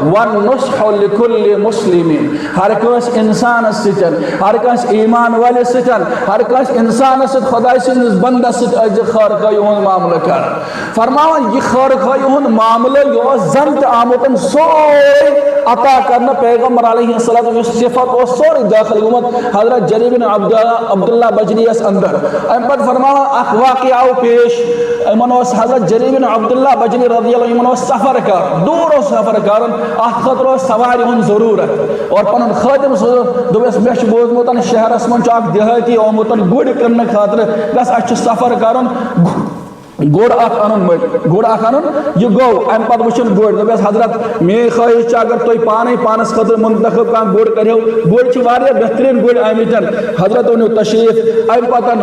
والنصح لكل مسلم ہر کس انسان ستن ہر کس ایمان والے ستن ہر کس انسان ست خدا سندس بندہ ست از خارخائی ہون معاملہ کر فرماون یہ خارخائی ہون معاملہ یہ زنت آمتن سوری عطا کرنا پیغمبر علیہ السلام صفت و سوری داخل گمت حضرت جریر بن عبداللہ بجلی اس اندر ام پر فرماون اخ واقعہ پیش منوس حضرت جریر بن عبداللہ بجلی رضی اللہ عنہ سفر کر دور سفر کرن اخ خطر سواری ہن ضرورت اور پنن خادم دوبس مش بوزمتن شہر اسمن چاک دیہاتی اومتن گڑ کرنے خاطر بس اچ سفر کرن گوڑ اخ انن گوڑ اخ انن یہ گو ام پت وچن گوڑ دوبس حضرت می خواہش اگر توy پانس خاطر منتخب کان گوڑ کریو گوڑ چھ واریاہ بہترین گوڑ آمتن حضرت اونیو تشریف ام پتن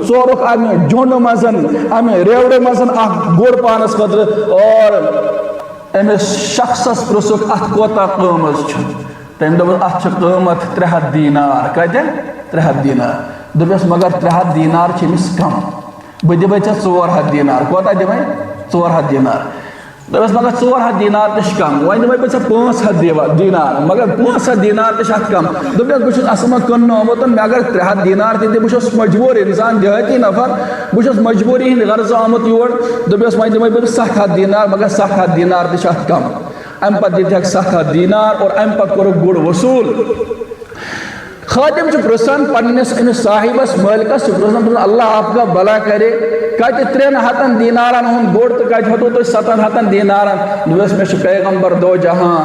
ژورک ام جون مزن ام ریوڑ مزن اخ گوڑ پانس خاطر اور امس شخصس پرسک ات کوتا قیمت چھ تم دوس ات چھ قیمت 300 دینار کتے 300 دینار دوبس مگر 300 دینار چھ مس کم بہ دمے ژےٚ 400 دینار کوتاہ دمے 400 دینار دوپس مگر 400 دینار تہ کم وۄنۍ دمے بہ ژےٚ 500 دینار مگر 500 دینار تہ اتھ کم دوپس بہ چھُس اصل منٛز کٕننہٕ آمُت مےٚ اگر 300 دینار تہِ دِ بہ چھُس مجبوٗر انسان دیہاتی نفر بہ چھُس مجبوٗری ہِنٛدِ غرضہٕ آمُت یور دوپس وۄنۍ دمے بہ 700 دینار مگر 700 دینار تہ اتھ کم ام پتہٕ دِتِکھ 700 دینار اور ام پتہٕ کوٚرُکھ گُر وصوٗل خادم چھ پرسان پنس امس صاحبس مالکس پرسان اللہ آپ کا بلا کرے کتہ 300 دینارن ہند گوڑ تو کتہ ہتو تو 700 دینارن دوس میں پیغمبر دو جہاں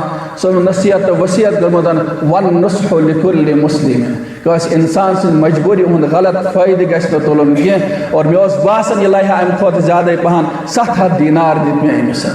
سن نصیحت وصیت کرمتن والنصح لكل مسلم کس انسان سن مجبوری ہند غلط فائدہ گژھِ نہ تلن کی اور مے باسان یہ لایہ ام کھت زیادہ پہن 700 دینار دت مے امس